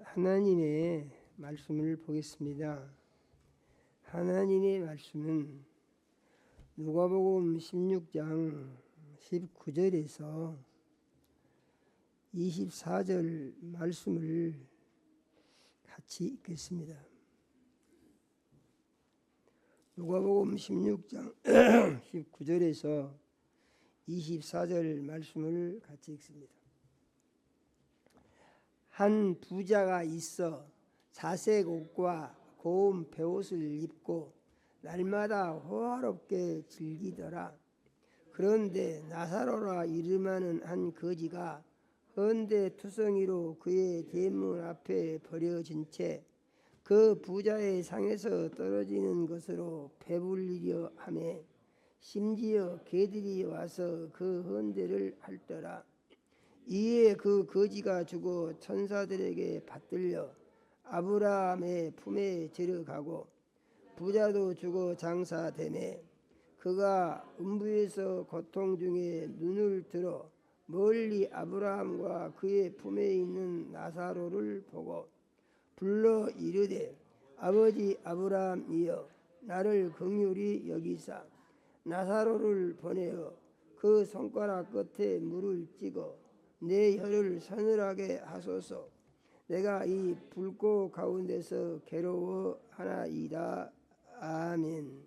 하나님의 말씀을 보겠습니다. 하나님의 말씀은 누가복음 16장 19절에서 24절 말씀을 같이 읽겠습니다. 누가복음 16장 19절에서 24절 말씀을 같이 읽습니다. 한 부자가 있어 자색 옷과 고운 베옷을 입고 날마다 호화롭게 즐기더라. 그런데 나사로라 이름하는 한 거지가 헌데 투성이로 그의 대문 앞에 버려진 채 그 부자의 상에서 떨어지는 것으로 배불리려 하매 심지어 개들이 와서 그 헌데를 핥더라. 이에 그 거지가 죽어 천사들에게 받들려 아브라함의 품에 데려가고 부자도 죽어 장사되매 그가 음부에서 고통 중에 눈을 들어 멀리 아브라함과 그의 품에 있는 나사로를 보고 불러 이르되 아버지 아브라함이여 나를 긍휼히 여기사 나사로를 보내어 그 손가락 끝에 물을 찍어 내 혀를 서늘하게 하소서. 내가 이 불꽃 가운데서 괴로워하나이다. 아멘.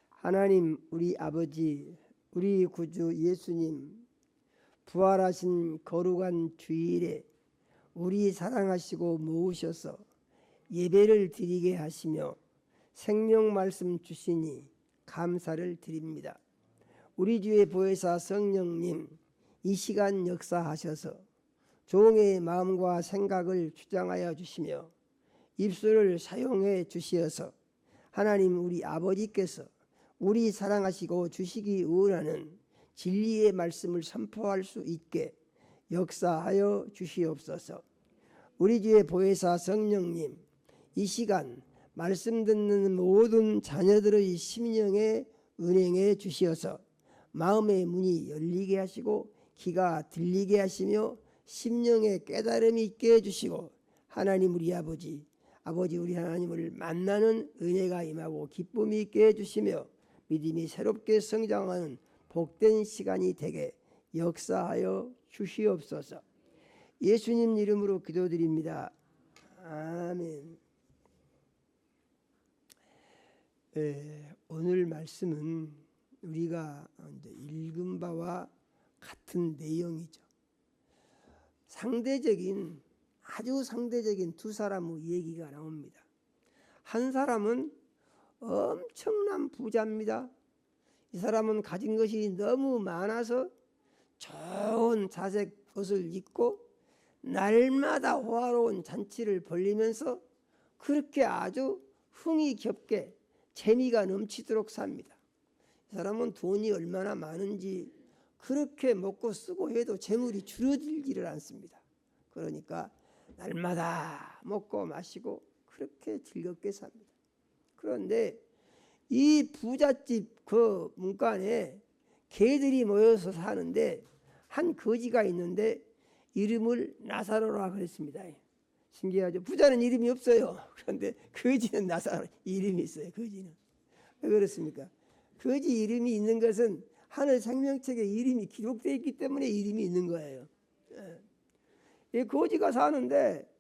하나님 우리 아버지, 우리 구주 예수님, 부활하신 거룩한 주일에 우리 사랑하시고 모으셔서 예배를 드리게 하시며 생명 말씀 주시니 감사를 드립니다. 우리 주의 보혜사 성령님, 이 시간 역사하셔서 종의 마음과 생각을 주장하여 주시며 입술을 사용해 주시어서 하나님 우리 아버지께서 우리 사랑하시고 주시기 원하는 진리의 말씀을 선포할 수 있게 역사하여 주시옵소서. 우리 주의 보혜사 성령님, 이 시간 말씀 듣는 모든 자녀들의 심령에 은행해 주시어서 마음의 문이 열리게 하시고 귀가 들리게 하시며 심령에 깨달음이 있게 해주시고 하나님 우리 아버지 우리 하나님을 만나는 은혜가 임하고 기쁨이 있게 해주시며 믿음이 새롭게 성장하는 복된 시간이 되게 역사하여 주시옵소서. 예수님 이름으로 기도드립니다. 아멘. 오늘 말씀은 우리가 읽은 바와 같은 내용이죠. 아주 상대적인 두 사람의 얘기가 나옵니다. 한 사람은 엄청난 부자입니다. 이 사람은 가진 것이 너무 많아서 좋은 자색 옷을 입고 날마다 호화로운 잔치를 벌리면서 그렇게 아주 흥이 겹게 재미가 넘치도록 삽니다. 이 사람은 돈이 얼마나 많은지 그렇게 먹고 쓰고 해도 재물이 줄어들지를 않습니다. 그러니까 날마다 먹고 마시고 그렇게 즐겁게 삽니다. 그런데 이 부잣집 그 문간에 개들이 모여서 사는데 한 거지가 있는데 이름을 나사로라 그랬습니다. 신기하죠. 부자는 이름이 없어요. 그런데 거지는 나사로 이름이 있어요. 거지는. 왜 그렇습니까? 거지 이름이 있는 것은 하늘 생명책에 이름이 기록되어 있기 때문에 이름이 있는 거예요. 이 거지가 사는데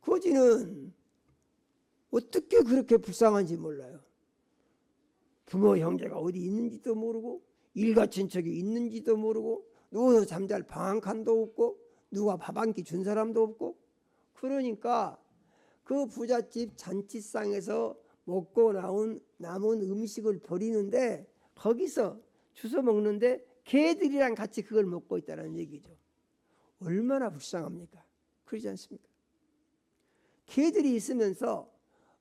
거지는 어떻게 그렇게 불쌍한지 몰라요. 부모 형제가 어디 있는지도 모르고 일가 친척이 있는지도 모르고 누워서 잠잘 방 한 칸도 없고 누가 밥 한 끼 준 사람도 없고 그러니까 그 부잣집 잔치상에서 먹고 남은 음식을 버리는데 거기서 주워 먹는데 개들이랑 같이 그걸 먹고 있다는 얘기죠. 얼마나 불쌍합니까? 그러지 않습니까? 개들이 있으면서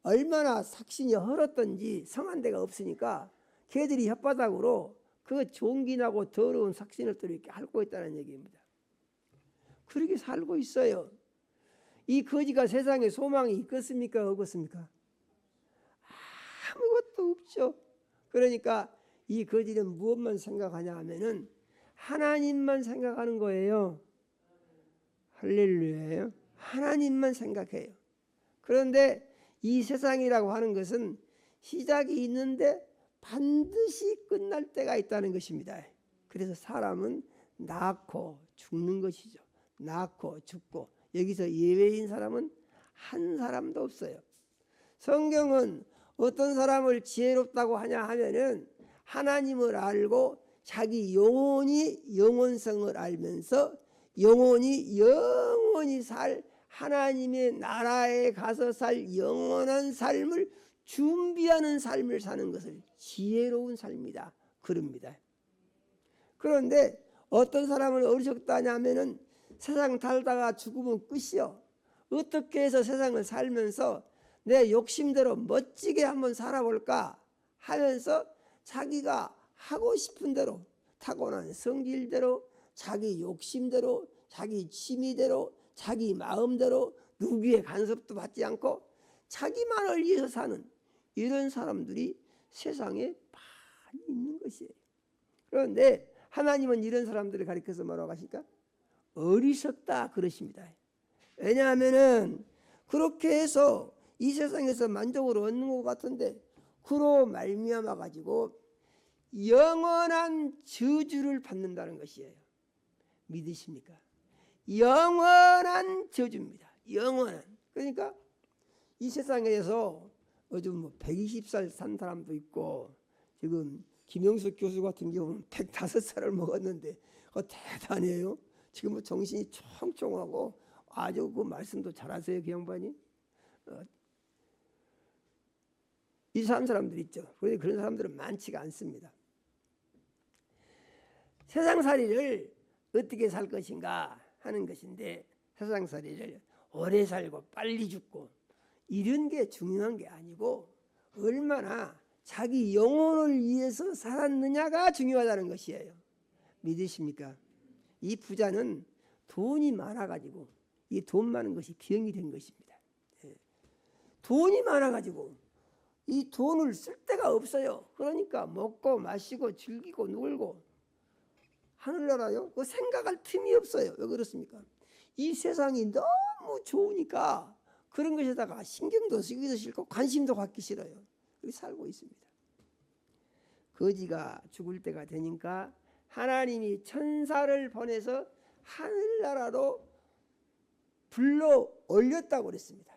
얼마나 삭신이 헐었던지 성한 데가 없으니까 개들이 혓바닥으로 그 종기나고 더러운 삭신을 또 이렇게 핥고 있다는 얘기입니다. 그렇게 살고 있어요. 이 거지가 세상에 소망이 있겠습니까? 없겠습니까? 아무것도 없죠. 그러니까 이 거지는 무엇만 생각하냐 하면은 하나님만 생각하는 거예요. 할렐루야예요. 하나님만 생각해요. 그런데 이 세상이라고 하는 것은 시작이 있는데 반드시 끝날 때가 있다는 것입니다. 그래서 사람은 낳고 죽는 것이죠. 낳고 죽고, 여기서 예외인 사람은 한 사람도 없어요. 성경은 어떤 사람을 지혜롭다고 하냐 하면은 하나님을 알고 자기 영원성을 알면서 영원히 살 하나님의 나라에 가서 살 영원한 삶을 준비하는 삶을 사는 것을 지혜로운 삶이다 그럽니다. 그런데 어떤 사람은 어리석다 하냐면은 세상 살다가 죽으면 끝이요. 어떻게 해서 세상을 살면서 내 욕심대로 멋지게 한번 살아볼까 하면서 자기가 하고 싶은 대로, 타고난 성질대로, 자기 욕심대로, 자기 취미대로, 자기 마음대로, 누구의 간섭도 받지 않고 자기만을 위해서 사는 이런 사람들이 세상에 많이 있는 것이에요. 그런데 하나님은 이런 사람들을 가리켜서 뭐라고 하실까? 어리석다 그러십니다. 왜냐하면은 그렇게 해서 이 세상에서 만족을 얻는 것 같은데 그로 말미암아 가지고 영원한 저주를 받는다는 것이에요. 믿으십니까? 영원한 저주입니다. 영원한. 그러니까 이 세상에서 요즘 120살 산 사람도 있고, 지금 김영숙 교수 같은 경우는 105살을 먹었는데 대단해요. 지금 정신이 총총하고 아주 그 말씀도 잘하세요, 그 양반이. 이상한 사람들 있죠. 그런데 그런 사람들은 많지가 않습니다. 세상살이를 어떻게 살 것인가 하는 것인데, 세상살이를 오래 살고 빨리 죽고 이런 게 중요한 게 아니고 얼마나 자기 영혼을 위해서 살았느냐가 중요하다는 것이에요. 믿으십니까? 이 부자는 돈이 많아가지고 이 돈 많은 것이 병이 된 것입니다. 돈이 많아가지고 이 돈을 쓸 데가 없어요. 그러니까 먹고 마시고 즐기고 놀고 하늘나라요. 그 생각할 틈이 없어요. 왜 그렇습니까? 이 세상이 너무 좋으니까 그런 것에다가 신경도 쓰기도 싫고 관심도 갖기 싫어요. 그렇게 살고 있습니다. 거지가 죽을 때가 되니까 하나님이 천사를 보내서 하늘나라로 불러 올렸다고 그랬습니다.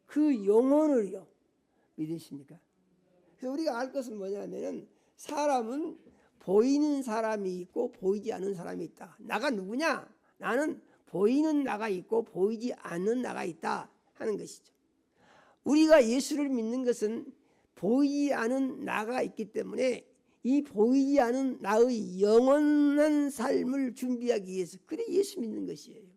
그 영혼을요. 믿으십니까? 그래서 우리가 알 것은 뭐냐면은 사람은 보이는 사람이 있고 보이지 않는 사람이 있다. 나가 누구냐? 나는 보이는 나가 있고 보이지 않는 나가 있다 하는 것이죠. 우리가 예수를 믿는 것은 보이지 않은 나가 있기 때문에 이 보이지 않은 나의 영원한 삶을 준비하기 위해서 그래 예수 믿는 것이에요.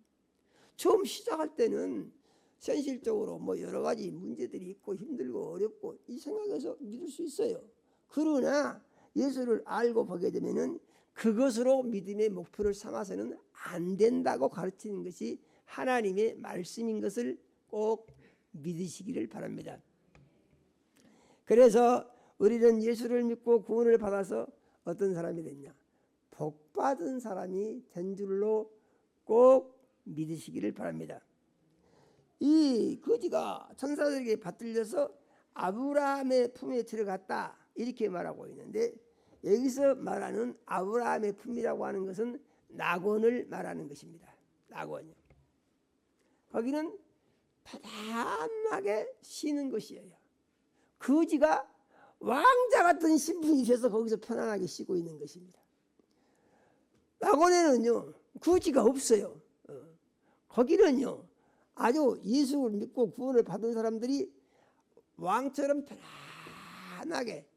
처음 시작할 때는 현실적으로 뭐 여러 가지 문제들이 있고 힘들고 어렵고 이 생각에서 믿을 수 있어요. 그러나 예수를 알고 보게 되면은 그것으로 믿음의 목표를 삼아서는 안 된다고 가르치는 것이 하나님의 말씀인 것을 꼭 믿으시기를 바랍니다. 그래서 우리는 예수를 믿고 구원을 받아서 어떤 사람이 됐냐? 복 받은 사람이 된 줄로 꼭 믿으시기를 바랍니다. 이 거지가 천사들에게 받들려서 아브라함의 품에 들어갔다 이렇게 말하고 있는데, 여기서 말하는 아브라함의 품이라고 하는 것은 낙원을 말하는 것입니다. 낙원이요. 거기는 편안하게 쉬는 것이에요. 거지가 왕자 같은 신분이 돼서 거기서 편안하게 쉬고 있는 것입니다. 낙원에는요 거지가 없어요. 거기는요 아주 예수를 믿고 구원을 받은 사람들이 왕처럼 편안하게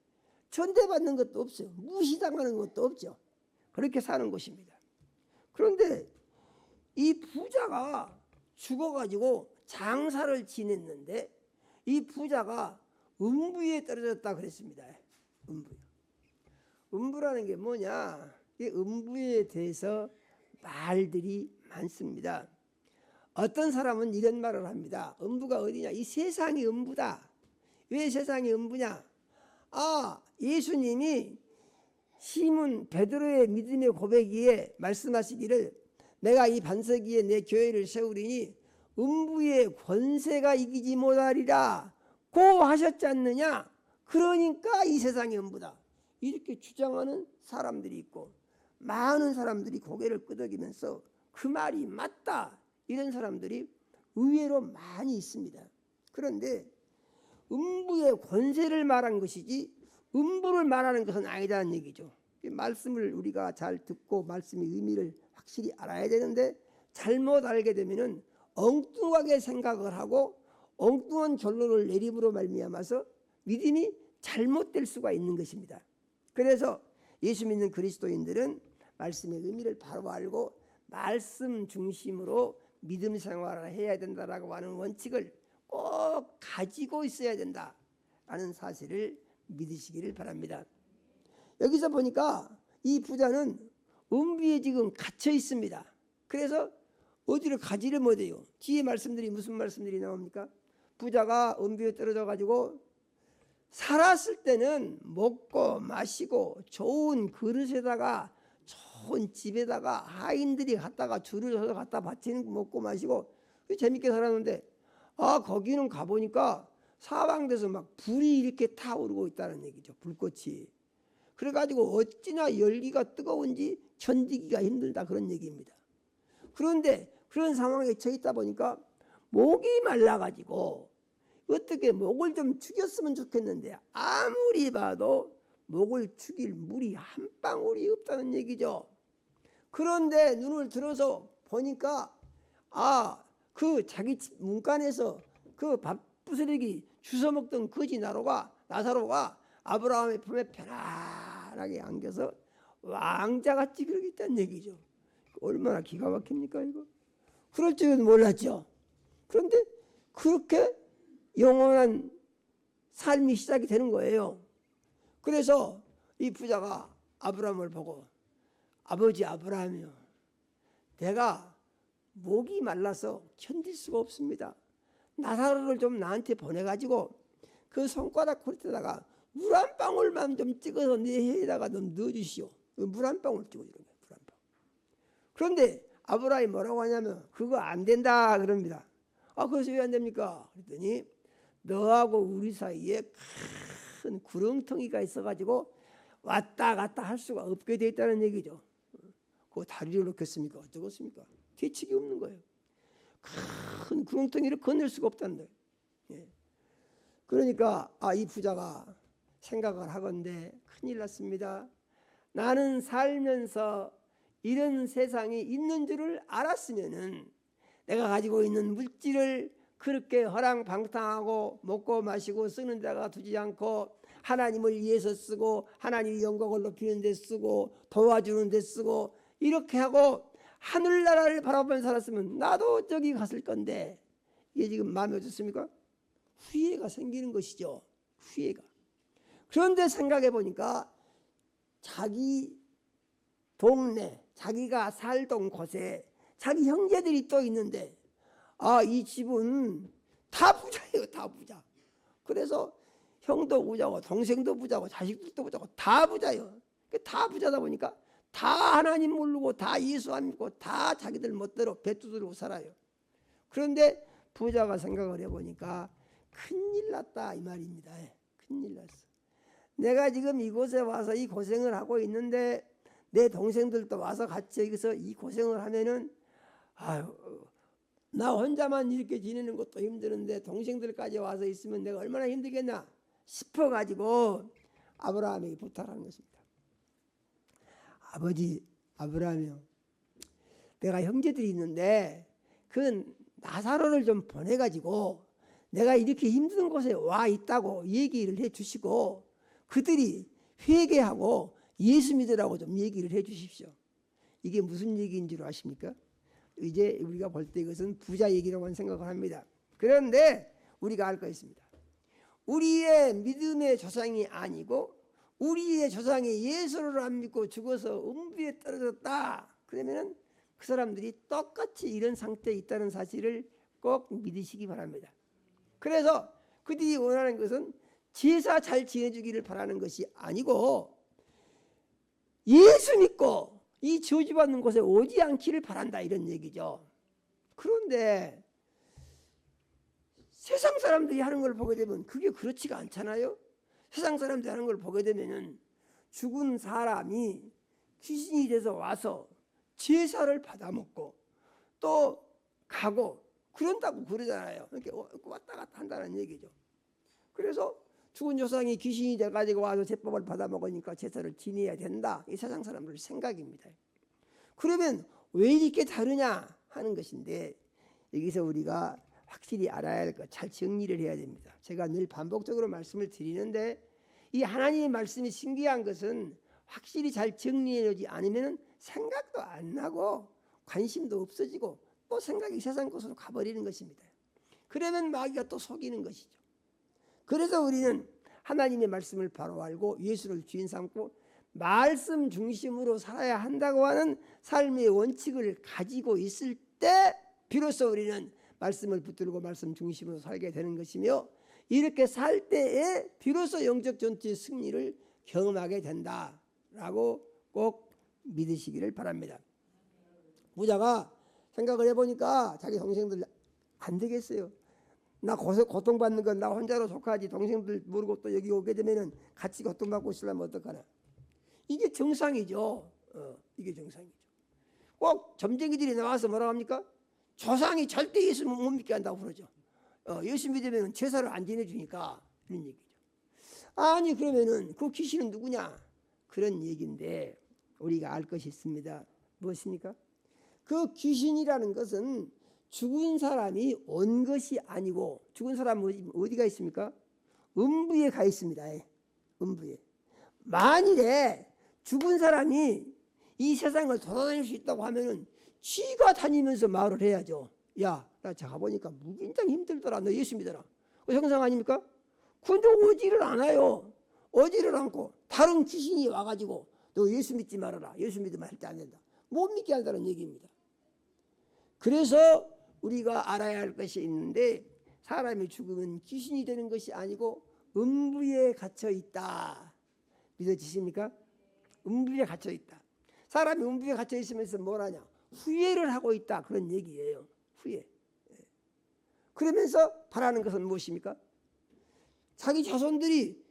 천대받는 것도 없어요. 무시당하는 것도 없죠. 그렇게 사는 곳입니다. 그런데 이 부자가 죽어가지고 장사를 지냈는데 이 부자가 음부에 떨어졌다 그랬습니다. 음부라는 게 뭐냐? 이 음부에 대해서 말들이 많습니다. 어떤 사람은 이런 말을 합니다. 음부가 어디냐? 이 세상이 음부다. 왜 세상이 음부냐? 예수님이 시몬 베드로의 믿음의 고백이에 말씀하시기를 내가 이 반석 위에 내 교회를 세우리니 음부의 권세가 이기지 못하리라 고 하셨지 않느냐. 그러니까 이 세상의 음부다. 이렇게 주장하는 사람들이 있고 많은 사람들이 고개를 끄덕이면서 그 말이 맞다 이런 사람들이 의외로 많이 있습니다. 그런데 음부의 권세를 말한 것이지 음부를 말하는 것은 아니다는 얘기죠. 말씀을 우리가 잘 듣고 말씀의 의미를 확실히 알아야 되는데 잘못 알게 되면은 엉뚱하게 생각을 하고 엉뚱한 결론을 내림으로 말미암아서 믿음이 잘못될 수가 있는 것입니다. 그래서 예수 믿는 그리스도인들은 말씀의 의미를 바로 알고 말씀 중심으로 믿음 생활을 해야 된다라고 하는 원칙을 꼭 가지고 있어야 된다라는 사실을 믿으시기를 바랍니다. 여기서 보니까 이 부자는 음부에 지금 갇혀 있습니다. 그래서 어디를 가지를 못해요. 뒤에 말씀들이 무슨 말씀들이 나옵니까? 부자가 음부에 떨어져 가지고 살았을 때는 먹고 마시고 좋은 그릇에다가 좋은 집에다가 하인들이 갔다가 줄을 서서 갖다 바치는 먹고 마시고 재밌게 살았는데 거기는 가보니까 사방돼서 막 불이 이렇게 타오르고 있다는 얘기죠. 불꽃이. 그래가지고 어찌나 열기가 뜨거운지 견디기가 힘들다 그런 얘기입니다. 그런데 그런 상황에 처해 있다 보니까 목이 말라가지고 어떻게 목을 좀 죽였으면 좋겠는데 아무리 봐도 목을 죽일 물이 한 방울이 없다는 얘기죠. 그런데 눈을 들어서 보니까 그 자기 집 문간에서 그 밥부스러기 주워 먹던 거지 나사로가 아브라함의 품에 편안하게 안겨서 왕자같이 그러고 있다는 얘기죠. 얼마나 기가 막힙니까 이거. 그럴 줄은 몰랐죠. 그런데 그렇게 영원한 삶이 시작이 되는 거예요. 그래서 이 부자가 아브라함을 보고 아버지 아브라함이요, 내가 목이 말라서 견딜 수가 없습니다. 나사로를 좀 나한테 보내가지고 그 손가락 굴에다가 물 한 방울만 좀 찍어서 내 혀에다가 좀 넣어주시오. 물 한 방울 찍어주는 거예요. 물 한 방울. 그런데 아브라함이 뭐라고 하냐면 그거 안 된다 그럽니다. 그래서 왜 안 됩니까? 그랬더니 너하고 우리 사이에 큰 구렁텅이가 있어가지고 왔다 갔다 할 수가 없게 돼 있다는 얘기죠. 그 다리를 놓겠습니까? 어쩌겠습니까? 뒤치기 없는 거예요. 큰 구렁텅이를 건널 수가 없다는 거예요. 예. 그러니까 이 부자가 생각을 하건대 큰일 났습니다. 나는 살면서 이런 세상이 있는 줄을 알았으면은 내가 가지고 있는 물질을 그렇게 허랑방탕하고 먹고 마시고 쓰는 데가 두지 않고 하나님을 위해서 쓰고 하나님의 영광을 높이는 데 쓰고 도와주는 데 쓰고 이렇게 하고 하늘나라를 바라보며 살았으면 나도 저기 갔을 건데 이게 지금 마음에 드십니까? 후회가 생기는 것이죠. 후회가. 그런데 생각해 보니까 자기 동네 자기가 살던 곳에 자기 형제들이 또 있는데 이 집은 다 부자예요. 다 부자. 그래서 형도 부자고 동생도 부자고 자식들도 부자고 다 부자예요. 다 부자다 보니까 다 하나님 모르고 다 예수 안 믿고 다 자기들 멋대로 배 두드리고 살아요. 그런데 부자가 생각을 해보니까 큰일 났다 이 말입니다. 큰일 났어. 내가 지금 이곳에 와서 이 고생을 하고 있는데 내 동생들도 와서 같이 여기서 이 고생을 하면은 나 혼자만 이렇게 지내는 것도 힘드는데 동생들까지 와서 있으면 내가 얼마나 힘들겠나 싶어가지고 아브라함에게 부탁하는 것입니다. 아버지 아브라함이요, 내가 형제들이 있는데 그 나사로를 좀 보내가지고 내가 이렇게 힘든 곳에 와 있다고 얘기를 해주시고 그들이 회개하고 예수 믿으라고 좀 얘기를 해주십시오. 이게 무슨 얘기인 줄 아십니까? 이제 우리가 볼 때 이것은 부자 얘기라고 생각을 합니다. 그런데 우리가 알 거 있습니다. 우리의 믿음의 조상이 아니고 우리의 조상이 예수를 안 믿고 죽어서 음부에 떨어졌다. 그러면은 그 사람들이 똑같이 이런 상태에 있다는 사실을 꼭 믿으시기 바랍니다. 그래서 그들이 원하는 것은 제사 잘 지내주기를 바라는 것이 아니고 예수 믿고 이 저주받는 곳에 오지 않기를 바란다, 이런 얘기죠. 그런데 세상 사람들이 하는 걸 보게 되면 그게 그렇지가 않잖아요. 세상 사람들이 하는 걸 보게 되면은 죽은 사람이 귀신이 돼서 와서 제사를 받아먹고 또 가고 그런다고 그러잖아요. 이렇게 왔다 갔다 한다는 얘기죠. 그래서 죽은 조상이 귀신이 돼가지고 와서 제법을 받아먹으니까 제사를 지내야 된다, 이 세상 사람들 생각입니다. 그러면 왜 이렇게 다르냐 하는 것인데, 여기서 우리가 확실히 알아야 할 것, 잘 정리를 해야 됩니다. 제가 늘 반복적으로 말씀을 드리는데, 이 하나님의 말씀이 신기한 것은 확실히 잘 정리해놓지 않으면 생각도 안 나고 관심도 없어지고 또 생각이 세상 것으로 가버리는 것입니다. 그러면 마귀가 또 속이는 것이죠. 그래서 우리는 하나님의 말씀을 바로 알고 예수를 주인 삼고 말씀 중심으로 살아야 한다고 하는 삶의 원칙을 가지고 있을 때 비로소 우리는 말씀을 붙들고 말씀 중심으로 살게 되는 것이며, 이렇게 살 때에 비로소 영적 전투의 승리를 경험하게 된다라고 꼭 믿으시기를 바랍니다. 부자가 생각을 해보니까 자기 동생들 안 되겠어요. 나 고통받는 건 나 혼자로 속하지, 동생들 모르고 또 여기 오게 되면 같이 고통받고 있으려면 어떡하나. 이게 정상이죠. 이게 정상이죠. 꼭 점쟁이들이 나와서 뭐라고 합니까? 조상이 절대 예수 못 믿게 한다고 그러죠. 예수 믿으면 제사를 안 지내주니까, 이런 얘기죠. 아니 그러면은 그 귀신은 누구냐, 그런 얘기인데 우리가 알 것이 있습니다. 무엇입니까? 그 귀신이라는 것은 죽은 사람이 온 것이 아니고, 죽은 사람은 어디가 있습니까? 음부에 가 있습니다. 음부에. 만일에 죽은 사람이 이 세상을 돌아다닐 수 있다고 하면은 쥐가 다니면서 말을 해야죠. 야, 나 가보니까 굉장히 힘들더라. 너 예수 믿어라. 그 형상 아닙니까? 근데 오지를 않아요. 오지를 않고 다른 귀신이 와가지고 너 예수 믿지 말아라. 예수 믿으면 할 때 안 된다. 못 믿게 한다는 얘기입니다. 그래서 우리가 알아야 할 것이 있는데, 사람이 죽으면 귀신이 되는 것이 아니고 음부에 갇혀 있다. 믿어지십니까? 음부에 갇혀 있다. 사람이 음부에 갇혀 있으면서 뭘 하냐? 후회를 하고 있다, 그런 얘기예요. 후회. 그러면서 바라는 것은 무엇입니까? 자기 자손들이,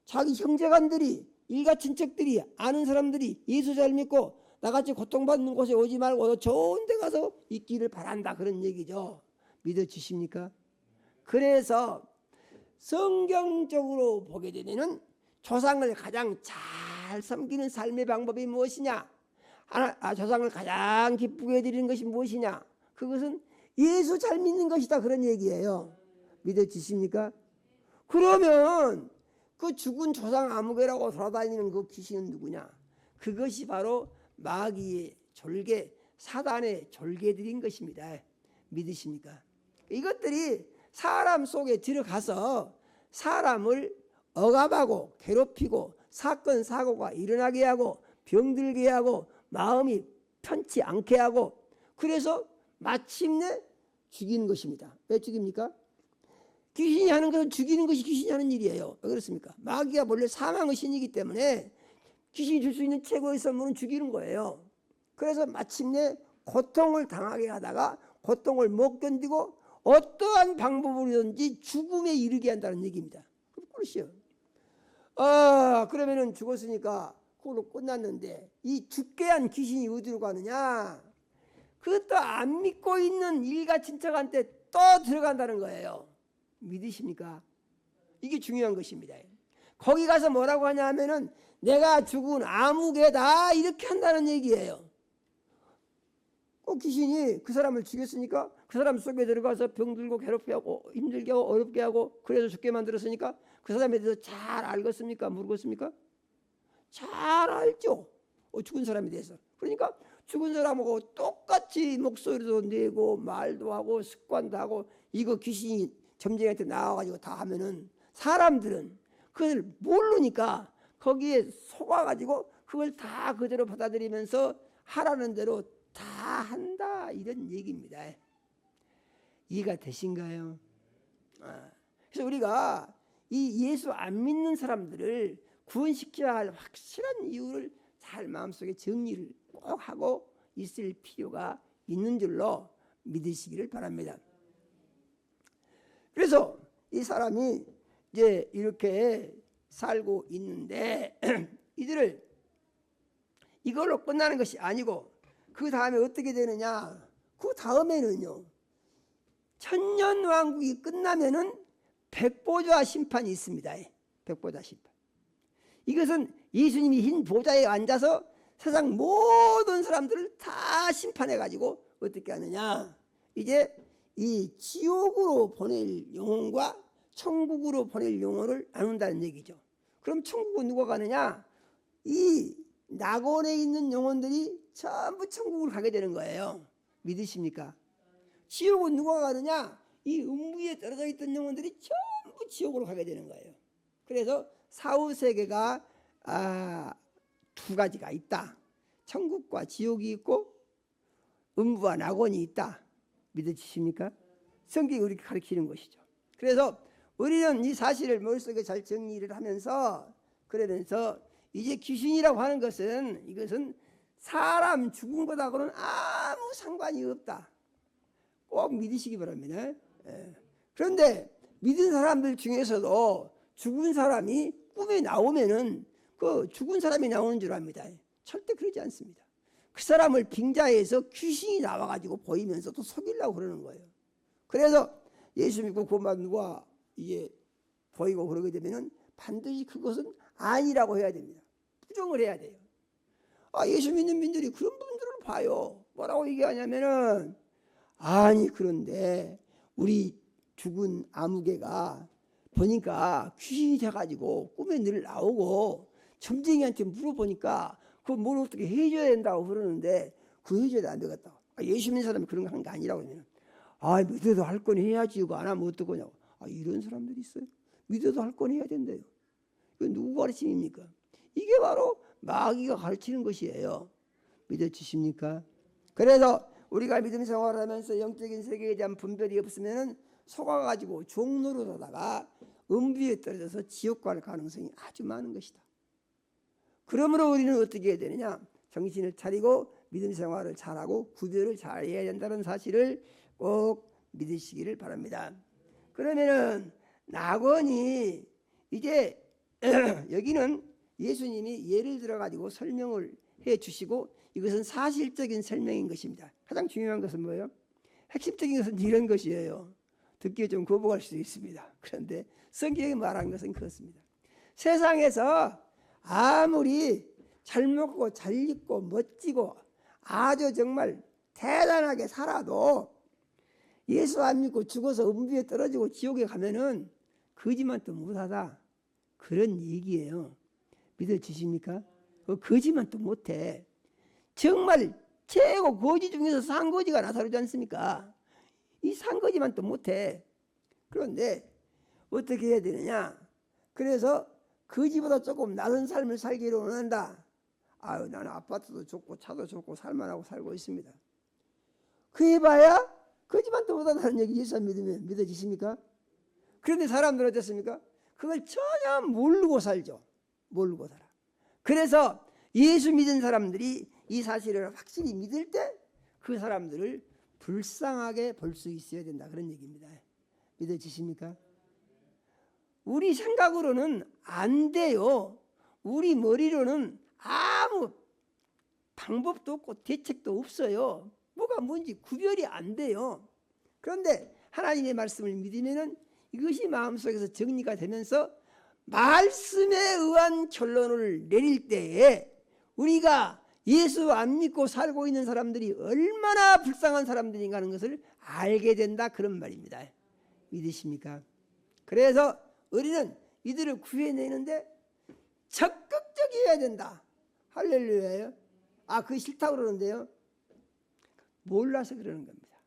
자기 형제간들이, 일가 친척들이, 아는 사람들이 예수 잘 믿고 나같이 고통받는 곳에 오지 말고 좋은 데 가서 있기를 바란다, 그런 얘기죠. 믿어지십니까? 그래서 성경적으로 보게 되면 조상을 가장 잘 섬기는 삶의 방법이 무엇이냐? 조상을 가장 기쁘게 해드리는 것이 무엇이냐? 그것은 예수 잘 믿는 것이다, 그런 얘기예요. 믿어지십니까? 그러면 그 죽은 조상 아무개라고 돌아다니는 그 귀신은 누구냐? 그것이 바로 마귀의 졸개, 사단의 졸개들인 것입니다. 믿으십니까? 이것들이 사람 속에 들어가서 사람을 억압하고 괴롭히고 사건 사고가 일어나게 하고 병들게 하고 마음이 편치 않게 하고, 그래서 마침내 죽이는 것입니다. 왜 죽입니까? 귀신이 하는 것은 죽이는 것이 귀신이 하는 일이에요. 왜 그렇습니까? 마귀가 원래 사망의 신이기 때문에 귀신이 줄 수 있는 최고의 선물은 죽이는 거예요. 그래서 마침내 고통을 당하게 하다가 고통을 못 견디고 어떠한 방법으로든지 죽음에 이르게 한다는 얘기입니다. 그렇죠. 그러면은 죽었으니까 그걸로 끝났는데, 이 죽게 한 귀신이 어디로 가느냐? 그것도 안 믿고 있는 일가 친척한테 또 들어간다는 거예요. 믿으십니까? 이게 중요한 것입니다. 거기 가서 뭐라고 하냐 하면은 내가 죽은 아무개다, 이렇게 한다는 얘기예요. 귀신이 그 사람을 죽였으니까 그 사람 속에 들어가서 병들고 괴롭게 하고 힘들게 하고 어렵게 하고 그래서 죽게 만들었으니까 그 사람에 대해서 잘 알겠습니까? 모르겠습니까? 잘 알죠. 죽은 사람에 대해서. 그러니까 죽은 사람하고 똑같이 목소리도 내고 말도 하고 습관도 하고, 이거 귀신이 점쟁이한테 나와가지고 다 하면은 사람들은 그걸 모르니까 거기에 속아가지고 그걸 다 그대로 받아들이면서 하라는 대로 다 한다, 이런 얘기입니다. 이해가 되신가요? 그래서 우리가 이 예수 안 믿는 사람들을 구원시켜야 할 확실한 이유를 잘 마음속에 정리를 꼭 하고 있을 필요가 있는 줄로 믿으시기를 바랍니다. 그래서 이 사람이 이제 이렇게 살고 있는데 이들을 이걸로 끝나는 것이 아니고 그 다음에 어떻게 되느냐? 그 다음에는요, 천년왕국이 끝나면은 백보좌 심판이 있습니다. 백보좌 심판. 이것은 예수님이 흰 보좌에 앉아서 세상 모든 사람들을 다 심판해 가지고 어떻게 하느냐? 이제 이 지옥으로 보낼 영혼과 천국으로 보낼 영혼을 나눈다는 얘기죠. 그럼 천국은 누가 가느냐? 이 낙원에 있는 영혼들이 전부 천국을 가게 되는 거예요. 믿으십니까? 지옥은 누가 가느냐? 이 음부에 떨어져 있던 영혼들이 전부 지옥으로 가게 되는 거예요. 그래서 사후세계가 두 가지가 있다. 천국과 지옥이 있고 음부와 낙원이 있다. 믿으십니까? 성경이 우리에게 가르치는 것이죠. 그래서 우리는 이 사실을 머릿속에 잘 정리를 하면서 그러면서 이제 귀신이라고 하는 것은 이것은 사람 죽음보다는 아무 상관이 없다. 꼭 믿으시기 바랍니다. 그런데 믿은 사람들 중에서도 죽은 사람이 꿈에 나오면은 그 죽은 사람이 나오는 줄 압니다. 절대 그러지 않습니다. 그 사람을 빙자해서 귀신이 나와가지고 보이면서 또 속이려고 그러는 거예요. 그래서 예수 믿고 그만 누가 이게 보이고 그러게 되면은 반드시 그것은 아니라고 해야 됩니다. 부정을 해야 돼요. 예수 믿는 분들이 그런 분들을 봐요. 뭐라고 얘기하냐면은 아니 그런데 우리 죽은 아무개가 보니까 귀신이 돼가지고 꿈에 늘 나오고 점쟁이한테 물어보니까 그거 뭘 어떻게 해줘야 된다고 그러는데 그거 해줘야 안 되겠다. 예수 믿는 사람이 그런 거 하는 게 아니라고 하면 믿어도 할 건 해야지 이거 안 하면 어떡하냐고. 이런 사람들이 있어요. 믿어도 할 건 해야 된대요. 이거 누구 가르침입니까? 이게 바로 마귀가 가르치는 것이에요. 믿어주십니까? 그래서 우리가 믿음 생활을 하면서 영적인 세계에 대한 분별이 없으면 속아가지고 종노릇하다가 음부에 떨어져서 지옥 갈 가능성이 아주 많은 것이다. 그러므로 우리는 어떻게 해야 되느냐? 정신을 차리고 믿음 생활을 잘하고 구별을 잘 해야 된다는 사실을 꼭 믿으시기를 바랍니다. 그러면은 낙원이 이제 여기는 예수님이 예를 들어 가지고 설명을 해 주시고 이것은 사실적인 설명인 것입니다. 가장 중요한 것은 뭐예요? 핵심적인 것은 이런 것이에요. 듣기에 좀 거부할 수도 있습니다. 그런데 성경이 말한 것은 그렇습니다. 세상에서 아무리 잘 먹고 잘 입고 멋지고 아주 정말 대단하게 살아도 예수 안 믿고 죽어서 음부에 떨어지고 지옥에 가면은 거짓말도 못하다. 그런 얘기예요. 믿어지십니까? 거짓말도 못해. 정말 최고 거지 중에서 산거지가 나사로지 않습니까? 이 산거지만도 못해. 그런데 어떻게 해야 되느냐? 그래서 거지보다 조금 낮은 삶을 살기를 원한다. 나는 아파트도 좋고 차도 좋고 살만하고 살고 있습니다. 그 해봐야 거짓말도 못한다는 얘기 예수 믿으면 믿어지십니까? 그런데 사람들은 어떻습니까? 그걸 전혀 모르고 살죠. 모르고 살아. 그래서 예수 믿은 사람들이 이 사실을 확실히 믿을 때 그 사람들을 불쌍하게 볼 수 있어야 된다. 그런 얘기입니다. 믿어지십니까? 우리 생각으로는 안 돼요. 우리 머리로는 아무 방법도 없고 대책도 없어요. 뭐가 뭔지 구별이 안 돼요. 그런데 하나님의 말씀을 믿으면은 이것이 마음속에서 정리가 되면서 말씀에 의한 결론을 내릴 때에 우리가 예수 안 믿고 살고 있는 사람들이 얼마나 불쌍한 사람들인가 하는 것을 알게 된다. 그런 말입니다. 믿으십니까? 그래서 우리는 이들을 구해내는데 적극적이어야 된다. 할렐루야예요. 그게 싫다고 그러는데요. 몰라서 그러는 겁니다.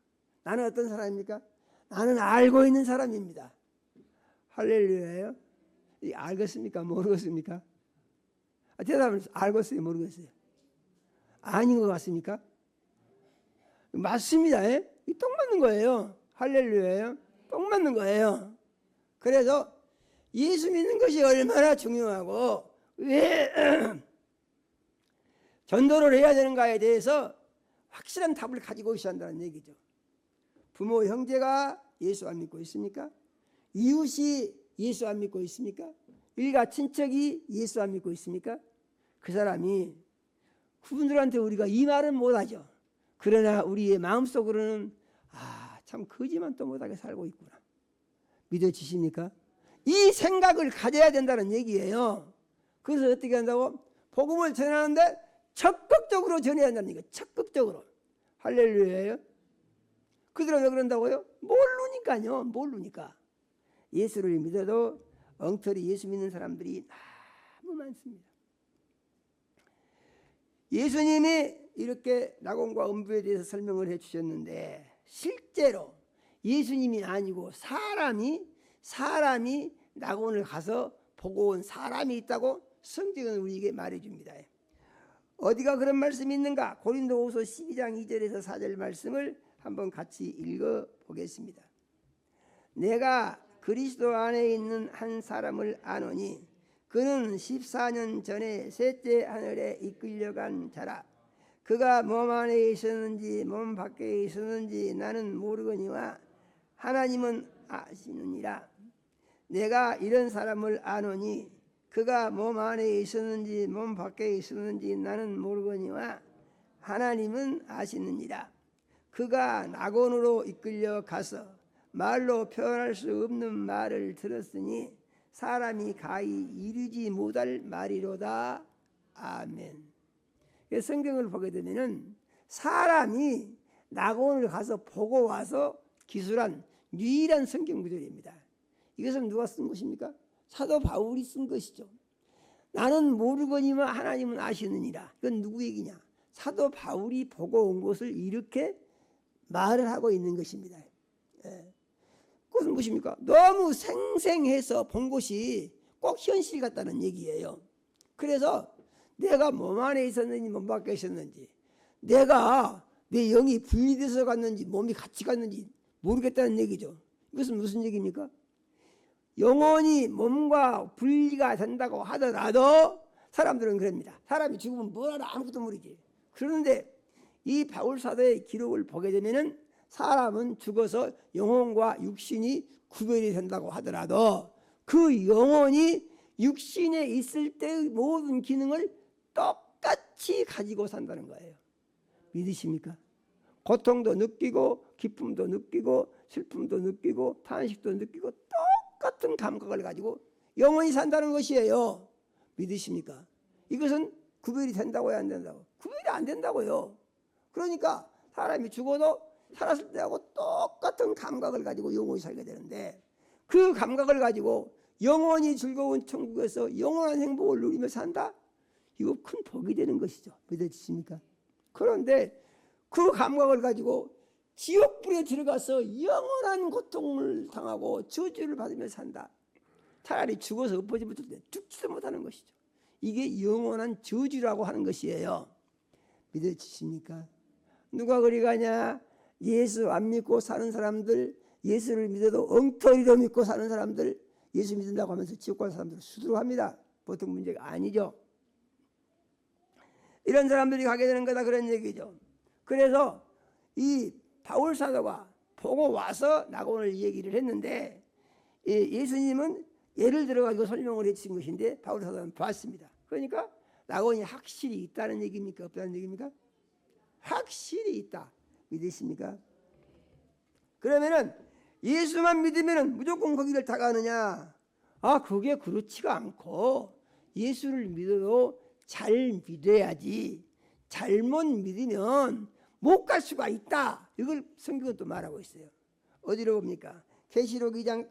나는 어떤 사람입니까? 나는 알고 있는 사람입니다. 할렐루야예요. 알겠습니까? 모르겠습니까? 대답은 알겠어요? 모르겠어요? 아닌 것 같습니까? 맞습니다. 똥 맞는 거예요. 할렐루야예요. 똥 맞는 거예요. 그래서 예수 믿는 것이 얼마나 중요하고 왜 전도를 해야 되는가에 대해서 확실한 답을 가지고 있어야 한다는 얘기죠. 부모 형제가 예수 안 믿고 있습니까? 이웃이 예수 안 믿고 있습니까? 일가 친척이 예수 안 믿고 있습니까? 그 사람이 그분들한테 우리가 이 말은 못하죠. 그러나 우리의 마음속으로는 참 거지만 또 못하게 살고 있구나. 믿어지십니까? 이 생각을 가져야 된다는 얘기예요. 그래서 어떻게 한다고? 복음을 전하는데 적극적으로 전해야 한다는 얘기예요. 적극적으로. 할렐루야예요. 그들은 왜 그런다고요? 모르니까요. 모르니까. 예수를 믿어도 엉터리 예수 믿는 사람들이 너무 많습니다. 예수님이 이렇게 낙원과 음부에 대해서 설명을 해주셨는데 실제로 예수님이 아니고 사람이 낙원을 가서 보고 온 사람이 있다고 성경은 우리에게 말해줍니다. 어디가 그런 말씀이 있는가? 고린도후서 12장 2절에서 4절 말씀을 한번 같이 읽어보겠습니다. 내가 그리스도 안에 있는 한 사람을 아노니 그는 14년 전에 셋째 하늘에 이끌려간 자라. 그가 몸 안에 있었는지 몸 밖에 있었는지 나는 모르거니와 하나님은 아시느니라. 내가 이런 사람을 아노니 그가 몸 안에 있었는지 몸 밖에 있었는지 나는 모르거니와 하나님은 아시느니라. 그가 낙원으로 이끌려 가서 말로 표현할 수 없는 말을 들었으니 사람이 가히 이르지 못할 말이로다. 아멘. 성경을 보게 되면은 사람이 낙원을 가서 보고 와서 기술한 유일한 성경 구절입니다. 이것은 누가 쓴 것입니까? 사도 바울이 쓴 것이죠. 나는 모르거니와 하나님은 아시느니라. 이건 누구 얘기냐? 사도 바울이 보고 온 것을 이렇게 말을 하고 있는 것입니다. 그것은 무엇입니까? 너무 생생해서 본 것이 꼭 현실 같다는 얘기예요. 그래서 내가 몸 안에 있었는지 몸 밖에 있었는지, 내가 내 영이 분리돼서 갔는지 몸이 같이 갔는지 모르겠다는 얘기죠. 이것은 무슨 얘기입니까? 영혼이 몸과 분리가 된다고 하더라도 사람들은 그럽니다. 사람이 죽으면 뭘 알아? 아무것도 모르지. 그런데 이 바울 사도의 기록을 보게 되면은 사람은 죽어서 영혼과 육신이 구별이 된다고 하더라도 그 영혼이 육신에 있을 때의 모든 기능을 똑같이 가지고 산다는 거예요. 믿으십니까? 고통도 느끼고 기쁨도 느끼고 슬픔도 느끼고 탄식도 느끼고 똑같은 감각을 가지고 영혼이 산다는 것이에요. 믿으십니까? 이것은 구별이 된다고요, 안 된다고? 구별이 안 된다고요. 그러니까 사람이 죽어도 살았을 때하고 똑같은 감각을 가지고 영혼이 살게 되는데 그 감각을 가지고 영원히 즐거운 천국에서 영원한 행복을 누리며 산다? 이거 큰 복이 되는 것이죠. 믿어지십니까? 그런데 그 감각을 가지고 지옥불에 들어가서 영원한 고통을 당하고 저주를 받으며 산다. 차라리 죽어서 엎어지면 죽지도 못하는 것이죠. 이게 영원한 저주라고 하는 것이에요. 믿어지십니까? 누가 그리 가냐? 예수 안 믿고 사는 사람들, 예수를 믿어도 엉터리로 믿고 사는 사람들, 예수 믿는다고 하면서 지옥 가는 사람들을 수두룩합니다. 보통 문제가 아니죠. 이런 사람들이 가게 되는 거다 그런 얘기죠. 그래서 이 바울 사도가 보고 와서 낙원을 얘기를 했는데 예수님은 예를 들어가지고 설명을 해주신 것인데 바울 사도는 봤습니다. 그러니까 낙원이 확실히 있다는 얘기입니까? 없다는 얘기입니까? 확실히 있다. 믿으십니까? 그러면은 예수만 믿으면은 무조건 거기를 다 가느냐? 그게 그렇지가 않고 예수를 믿어도 잘 믿어야지 잘못 믿으면 못 갈 수가 있다. 이걸 성경은 또 말하고 있어요. 어디로 봅니까? 계시록 2장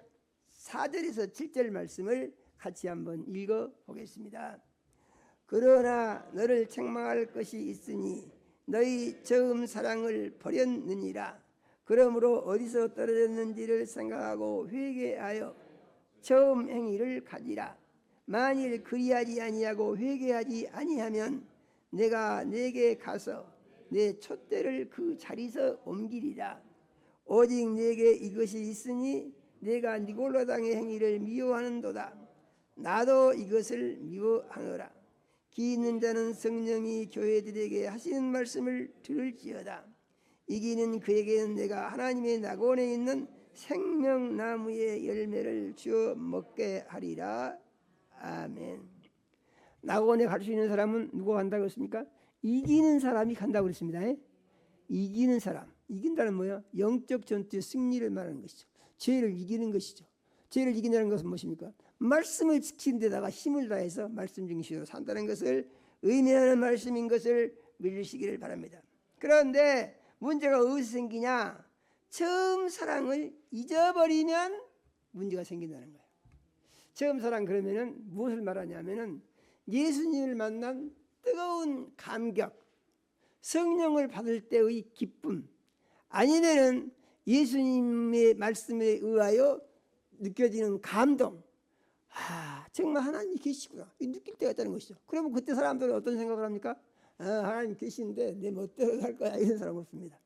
4절에서 7절 말씀을 같이 한번 읽어보겠습니다. 그러나 너를 책망할 것이 있으니 너희 처음 사랑을 버렸느니라. 그러므로 어디서 떨어졌는지를 생각하고 회개하여 처음 행위를 가지라. 만일 그리하지 아니하고 회개하지 아니하면 내가 네게 가서 내 촛대를 그 자리에서 옮기리라. 오직 네게 이것이 있으니 내가 니골라 당의 행위를 미워하는도다. 나도 이것을 미워하노라. 기 있는 자는 성령이 교회들에게 하시는 말씀을 들을지어다. 이기는 그에게는 내가 하나님의 낙원에 있는 생명나무의 열매를 주어 먹게 하리라. 아멘. 낙원에 갈 수 있는 사람은 누가 간다고 했습니까? 이기는 사람이 간다고 그랬습니다. 이기는 사람. 이긴다는 뭐야? 영적 전투의 승리를 말하는 것이죠. 죄를 이기는 것이죠. 죄를 이긴다는 것은 무엇입니까? 말씀을 지키는 데다가 힘을 다해서 말씀 중심으로 산다는 것을 의미하는 말씀인 것을 믿으시기를 바랍니다. 그런데 문제가 어디서 생기냐? 처음 사랑을 잊어버리면 문제가 생긴다는 거예요. 처음 사랑 그러면은 무엇을 말하냐면은 예수님을 만난 뜨거운 감격, 성령을 받을 때의 기쁨, 아니면은 예수님의 말씀에 의하여 느껴지는 감동. 정말 하나님이 계시구나 느낄 때가 있다는 것이죠. 그러면 그때 사람들은 어떤 생각을 합니까? 하나님 계시는데 내 멋대로 살 거야, 이런 사람 없습니다.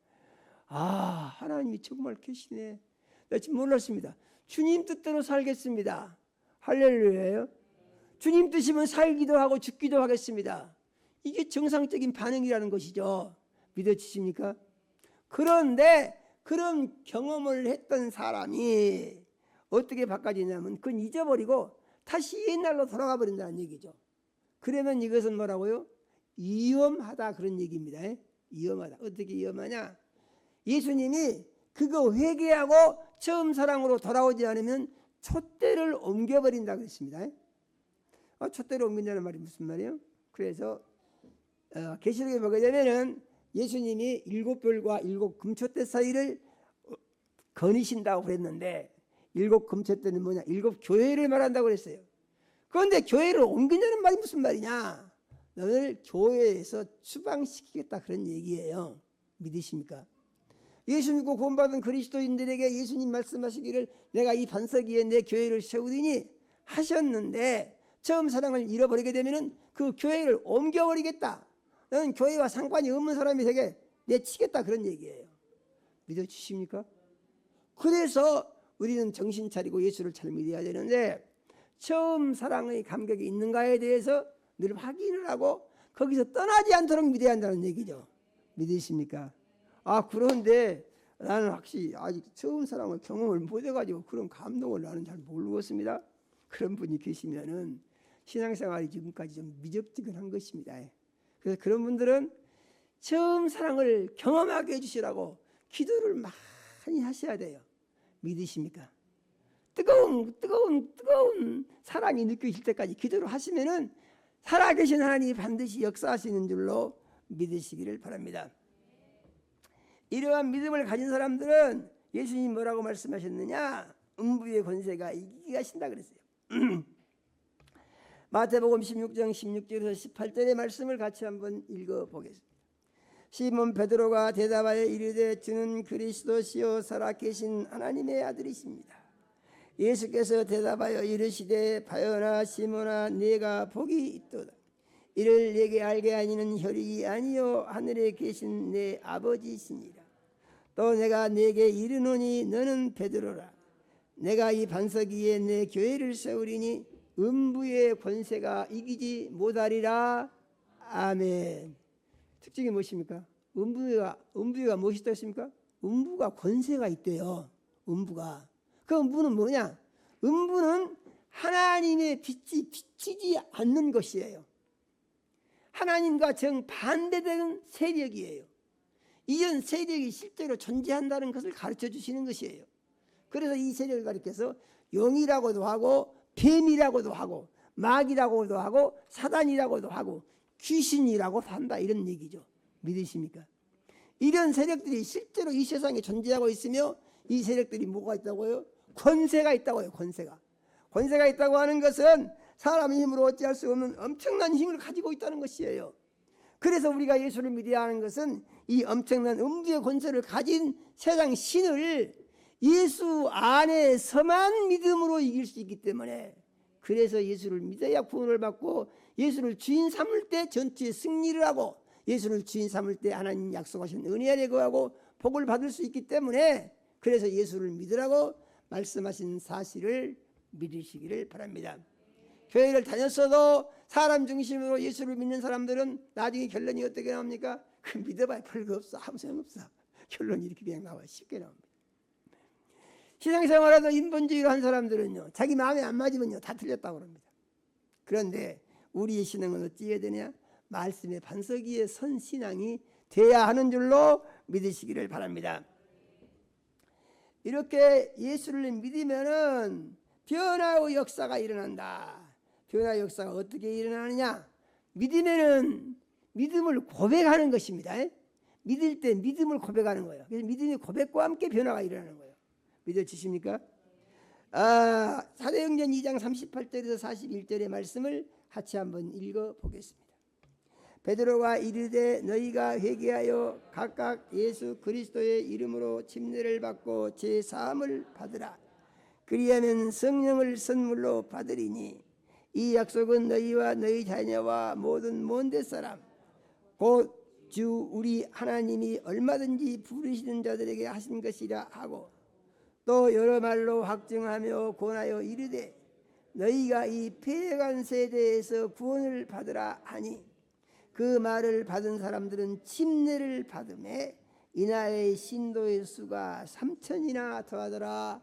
하나님이 정말 계시네. 나 지금 몰랐습니다. 주님 뜻대로 살겠습니다. 할렐루야예요. 주님 뜻이면 살기도 하고 죽기도 하겠습니다. 이게 정상적인 반응이라는 것이죠. 믿어지십니까? 그런데 그런 경험을 했던 사람이 어떻게 바꿔지냐면 그건 잊어버리고 다시 옛날로 돌아가 버린다는 얘기죠. 그러면 이것은 뭐라고요? 위험하다, 그런 얘기입니다. 위험하다. 어떻게 위험하냐? 예수님이 그거 회개하고 처음 사랑으로 돌아오지 않으면 촛대를 옮겨버린다고 했습니다. 촛대를 옮긴다는 말이 무슨 말이에요? 그래서 계시록에 보게 되면은 예수님이 7별과 7 금촛대 사이를 거니신다고 그랬는데 7 금촛대는 뭐냐? 7 교회를 말한다고 그랬어요. 그런데 교회를 옮긴다는 말이 무슨 말이냐? 너를 교회에서 추방시키겠다, 그런 얘기예요. 믿으십니까? 예수 믿고 구원받은 그리스도인들에게 예수님 말씀하시기를 내가 이 반석 위에 내 교회를 세우리니 하셨는데 처음 사랑을 잃어버리게 되면은 그 교회를 옮겨버리겠다. 너는 교회와 상관이 없는 사람이 되게 내치겠다, 그런 얘기예요. 믿어주십니까? 그래서 우리는 정신 차리고 예수를 잘 믿어야 되는데 처음 사랑의 감격이 있는가에 대해서 늘 확인을 하고 거기서 떠나지 않도록 믿어야 한다는 얘기죠. 믿으십니까? 그런데 나는 확실히 아직 처음 사랑을 경험을 못 해가지고 그런 감동을 나는 잘 모르겠습니다. 그런 분이 계시면은 신앙생활이 지금까지 좀 미적지근한 것입니다. 그래서 그런 분들은 처음 사랑을 경험하게 해주시라고 기도를 많이 하셔야 돼요. 믿으십니까? 뜨거운 사랑이 느껴질 때까지 기도를 하시면은 살아계신 하나님이 반드시 역사하시는 줄로 믿으시기를 바랍니다. 이러한 믿음을 가진 사람들은 예수님이 뭐라고 말씀하셨느냐? 음부의 권세가 이기게 하신다 그랬어요. 마태복음 16장 16절에서 18절의 말씀을 같이 한번 읽어보겠습니다. 시몬 베드로가 대답하여 이르되 주는 그리스도시요 살아계신 하나님의 아들이십니다. 예수께서 대답하여 이르시되 바요나 시몬아 네가 복이 있도다. 이를 내게 알게 하니는 혈육이 아니요 하늘에 계신 내 아버지시니라. 또 내가 네게 이르노니 너는 베드로라. 내가 이 반석 위에 내 교회를 세우리니 음부의 권세가 이기지 못하리라. 아멘. 특징이 무엇입니까? 음부가 무엇이 있다 했습니까? 음부가 권세가 있대요. 음부가. 그 음부는 뭐냐? 음부는 하나님의 빛이 비치지 않는 것이에요. 하나님과 정반대되는 세력이에요. 이런 세력이 실제로 존재한다는 것을 가르쳐 주시는 것이에요. 그래서 이 세력을 가리켜서 영이라고도 하고 뱀이라고도 하고 마귀라고도 하고 사단이라고도 하고 귀신이라고도 한다, 이런 얘기죠. 믿으십니까? 이런 세력들이 실제로 이 세상에 존재하고 있으며 이 세력들이 뭐가 있다고요? 권세가 있다고요. 권세가 있다고 하는 것은 사람의 힘으로 어찌할 수 없는 엄청난 힘을 가지고 있다는 것이에요. 그래서 우리가 예수를 믿어야 하는 것은 이 엄청난 음부의 권세를 가진 세상 신을 예수 안에서만 믿음으로 이길 수 있기 때문에, 그래서 예수를 믿어야 구원을 받고 예수를 주인 삼을 때 전투에 승리를 하고 예수를 주인 삼을 때 하나님 약속하신 은혜 안에 거하고 복을 받을 수 있기 때문에, 그래서 예수를 믿으라고 말씀하신 사실을 믿으시기를 바랍니다. 교회를 다녔어도 사람 중심으로 예수를 믿는 사람들은 나중에 결론이 어떻게 나옵니까? 그 믿어봐야 별거 없어. 아무 소용없어. 결론이 이렇게 그냥 나와. 쉽게 나옵니다. 신앙생활에도 인본주의로 한 사람들은요, 자기 마음에 안 맞으면요 다 틀렸다고 합니다. 그런데 우리의 신앙은 어찌해야 되냐? 말씀의 반석 위에 선 신앙이 돼야 하는 줄로 믿으시기를 바랍니다. 이렇게 예수를 믿으면은 변화의 역사가 일어난다. 변화의 역사가 어떻게 일어나느냐? 믿으면은 믿음을 고백하는 것입니다. 믿을 때 믿음을 고백하는 거예요. 그래서 믿음의 고백과 함께 변화가 일어나는 거예요. 믿어지십니까? 사도행전 2장 38절에서 41절의 말씀을 같이 한번 읽어보겠습니다. 베드로가 이르되 너희가 회개하여 각각 예수 그리스도의 이름으로 침례를 받고 제사함을 받으라. 그리하면 성령을 선물로 받으리니 이 약속은 너희와 너희 자녀와 모든 먼데 사람 곧 주 우리 하나님이 얼마든지 부르시는 자들에게 하신 것이라 하고 또 여러 말로 확증하며 권하여 이르되 너희가 이 패간 세대에서 구원을 받으라 하니 그 말을 받은 사람들은 침례를 받음에 이날의 신도의 수가 3,000이나 더하더라.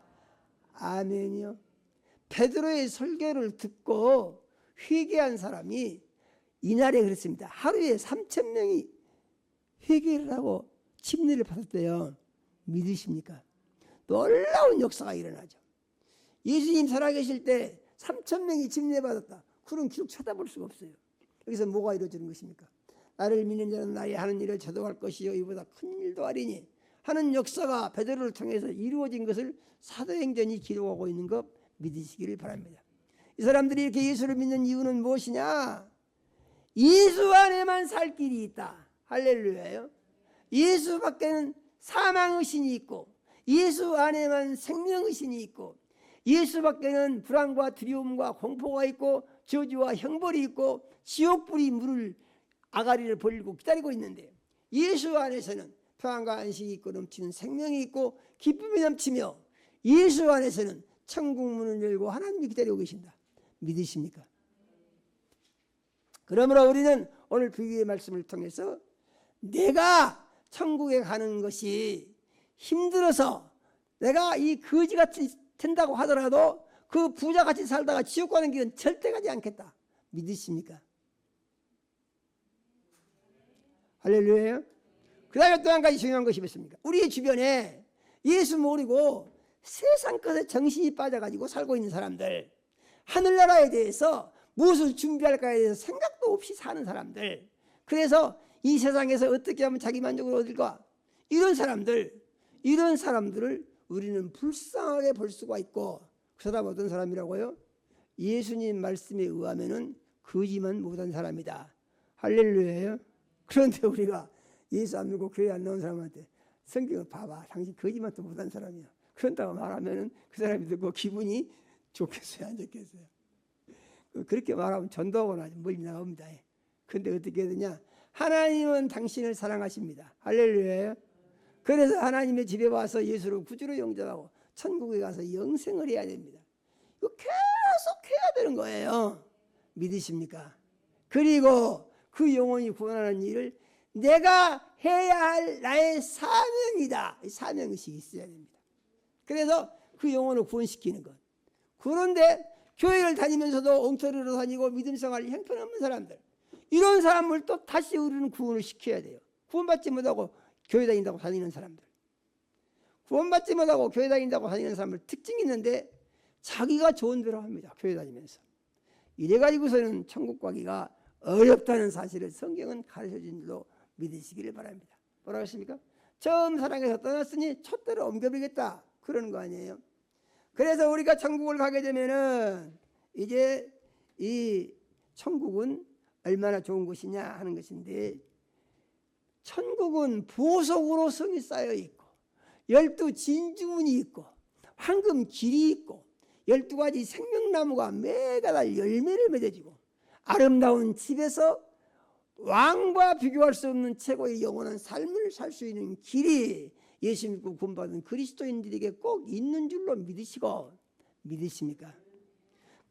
아멘이요. 베드로의 설교를 듣고 회개한 사람이 이날에 그랬습니다. 하루에 3,000명이 회개를 하고 침례를 받았대요. 믿으십니까? 놀라운 역사가 일어나죠. 예수님 살아계실 때 3,000명이 침례 받았다. 그런 기록 찾아볼 수가 없어요. 여기서 뭐가 이루어지는 것입니까? 나를 믿는 자는 나의 하는 일을 저도할 것이요 이보다 큰 일도 하리니 하는 역사가 베드로를 통해서 이루어진 것을 사도행전이 기록하고 있는 것 믿으시기를 바랍니다. 이 사람들이 이렇게 예수를 믿는 이유는 무엇이냐? 예수 안에만 살 길이 있다. 할렐루야요. 예수 밖에는 사망의 신이 있고 예수 안에만 생명의 신이 있고 예수 밖에는 불안과 두려움과 공포가 있고 저주와 형벌이 있고 지옥불이 물을 아가리를 벌리고 기다리고 있는데 예수 안에서는 평안과 안식이 있고 넘치는 생명이 있고 기쁨이 넘치며 예수 안에서는 천국 문을 열고 하나님이 기다리고 계신다. 믿으십니까? 그러므로 우리는 오늘 비유의 말씀을 통해서 내가 천국에 가는 것이 힘들어서 내가 이 거지같이 된다고 하더라도 그 부자같이 살다가 지옥 가는 길은 절대 가지 않겠다. 믿으십니까? 할렐루야. 그 다음에 또 한 가지 중요한 것이 있습니까? 우리 주변에 예수 모르고 세상 것에 정신이 빠져가지고 살고 있는 사람들, 하늘나라에 대해서 무엇을 준비할까에 대해서 생각도 없이 사는 사람들, 그래서 이 세상에서 어떻게 하면 자기 만족을 얻을까, 이런 사람들을 우리는 불쌍하게 볼 수가 있고, 그 사람 어떤 사람이라고요? 예수님 말씀에 의하면은 거지만 못한 사람이다. 할렐루야요. 그런데 우리가 예수 안 믿고 교회 안 나온 사람한테 성경을 봐봐, 당신 거지만 또 못한 사람이야, 그런다고 말하면은 그 사람이 듣고 기분이 좋겠어요, 안 좋겠어요? 그렇게 말하면 전도하고는 아주 멀리 나옵니다. 그런데 어떻게 해야 되냐? 하나님은 당신을 사랑하십니다. 할렐루야. 그래서 하나님의 집에 와서 예수를 구주로 영접하고 천국에 가서 영생을 해야 됩니다. 이거 계속 해야 되는 거예요. 믿으십니까? 그리고 그 영혼이 구원하는 일을 내가 해야 할 나의 사명이다. 사명의식이 있어야 됩니다. 그래서 그 영혼을 구원시키는 것. 그런데 교회를 다니면서도 엉터리로 다니고 믿음생활 형편없는 사람들, 이런 사람을 또 다시 우리는 구원을 시켜야 돼요. 구원받지 못하고 교회 다닌다고 다니는 사람들, 구원받지 못하고 교회 다닌다고 다니는 사람들 특징이 있는데 자기가 좋은 대로 합니다. 교회 다니면서. 이래가지고서는 천국 가기가 어렵다는 사실을 성경은 가르쳐준 줄로 믿으시기를 바랍니다. 뭐라고 했습니까? 처음 사랑해서 떠났으니 촛대로 옮겨버리겠다, 그러는 거 아니에요? 그래서 우리가 천국을 가게 되면은 이제 이 천국은 얼마나 좋은 곳이냐 하는 것인데, 천국은 보석으로 성이 쌓여 있고 12 진주문이 있고 황금 길이 있고 12가지 생명나무가 매달 열매를 맺어지고 아름다운 집에서 왕과 비교할 수 없는 최고의 영원한 삶을 살 수 있는 길이 예수 믿고 구원받은 그리스도인들에게 꼭 있는 줄로 믿으시고, 믿으십니까?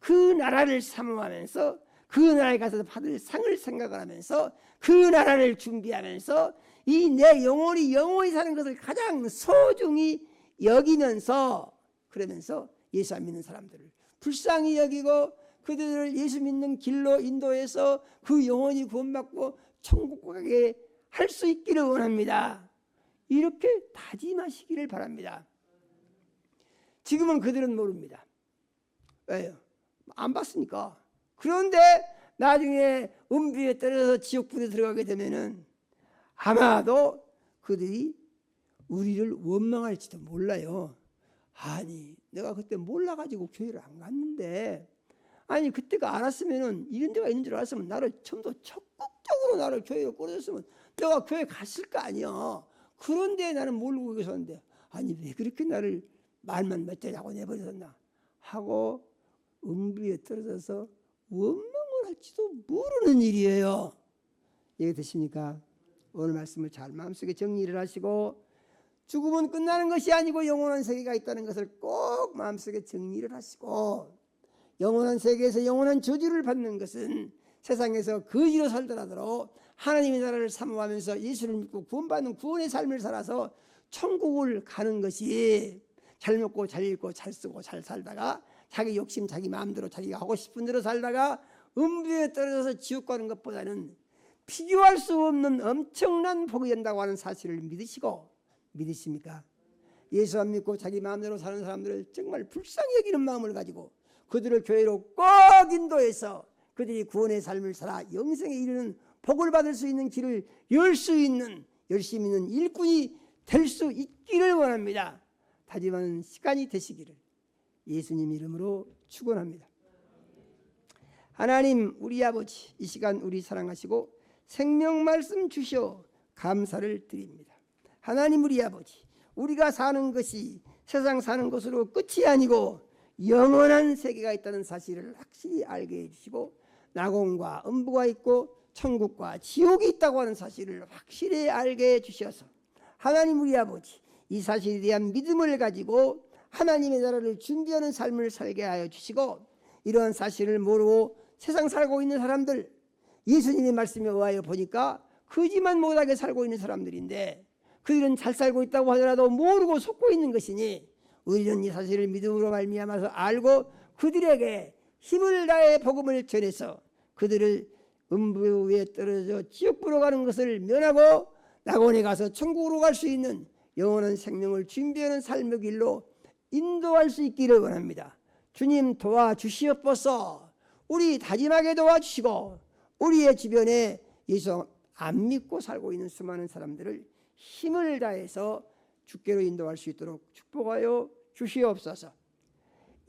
그 나라를 사모하면서 그 나라에 가서 받을 상을 생각을 하면서 그 나라를 준비하면서 이 내 영혼이 영원히 사는 것을 가장 소중히 여기면서 그러면서 예수 안 믿는 사람들을 불쌍히 여기고 그들을 예수 믿는 길로 인도해서 그 영혼이 구원받고 천국 가게 할 수 있기를 원합니다. 이렇게 다짐하시기를 바랍니다. 지금은 그들은 모릅니다. 왜요? 안 봤으니까. 그런데 나중에 음부에 떨어져서 지옥불에 들어가게 되면은 아마도 그들이 우리를 원망할지도 몰라요. 아니 내가 그때 몰라가지고 교회를 안 갔는데, 아니 그때가 알았으면은 이런 데가 있는 줄 알았으면 나를 좀 더 적극적으로 나를 교회로 끌어줬으면 내가 교회 갔을 거 아니야. 그런데 나는 모르고 계셨는데 아니 왜 그렇게 나를 말만 몇 자냐고 내버렸나 하고 음부에 떨어져서 원망을 할지도 모르는 일이에요. 이해되십니까? 오늘 말씀을 잘 마음속에 정리를 하시고 죽음은 끝나는 것이 아니고 영원한 세계가 있다는 것을 꼭 마음속에 정리를 하시고, 영원한 세계에서 영원한 저주를 받는 것은 세상에서 거지로 살더라도 하나님의 나라를 사모하면서 예수를 믿고 구원받는 구원의 삶을 살아서 천국을 가는 것이 잘 먹고 잘 입고 잘 쓰고 잘 살다가 자기 욕심 자기 마음대로 자기가 하고 싶은 대로 살다가 음부에 떨어져서 지옥 가는 것보다는 비교할 수 없는 엄청난 복이 된다고 하는 사실을 믿으시고, 믿으십니까? 예수 안 믿고 자기 마음대로 사는 사람들을 정말 불쌍히 여기는 마음을 가지고 그들을 교회로 꼭 인도해서 그들이 구원의 삶을 살아 영생에 이르는 복을 받을 수 있는 길을 열 수 있는 열심히 있는 일꾼이 될 수 있기를 원합니다. 다짐하는 시간이 되시기를 예수님 이름으로 축원합니다. 하나님 우리 아버지, 이 시간 우리 사랑하시고 생명 말씀 주시어 감사를 드립니다. 하나님 우리 아버지, 우리가 사는 것이 세상 사는 것으로 끝이 아니고 영원한 세계가 있다는 사실을 확실히 알게 해주시고, 낙원과 음부가 있고 천국과 지옥이 있다고 하는 사실을 확실히 알게 해주셔서 하나님 우리 아버지, 이 사실에 대한 믿음을 가지고 하나님의 나라를 준비하는 삶을 살게 하여 주시고, 이러한 사실을 모르고 세상 살고 있는 사람들, 예수님의 말씀에 의하여 보니까 거짓말 못하게 살고 있는 사람들인데 그들은 잘 살고 있다고 하더라도 모르고 속고 있는 것이니 우리는 이 사실을 믿음으로 말미암아서 알고 그들에게 힘을 다해 복음을 전해서 그들을 음부에 떨어져 지옥불로 가는 것을 면하고 낙원에 가서 천국으로 갈 수 있는 영원한 생명을 준비하는 삶의 길로 인도할 수 있기를 원합니다. 주님 도와주시옵소서. 우리 다짐하게 도와주시고 우리의 주변에 예수 안 믿고 살고 있는 수많은 사람들을 힘을 다해서 주께로 인도할 수 있도록 축복하여 주시옵소서.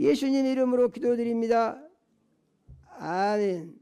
예수님 이름으로 기도드립니다. 아멘.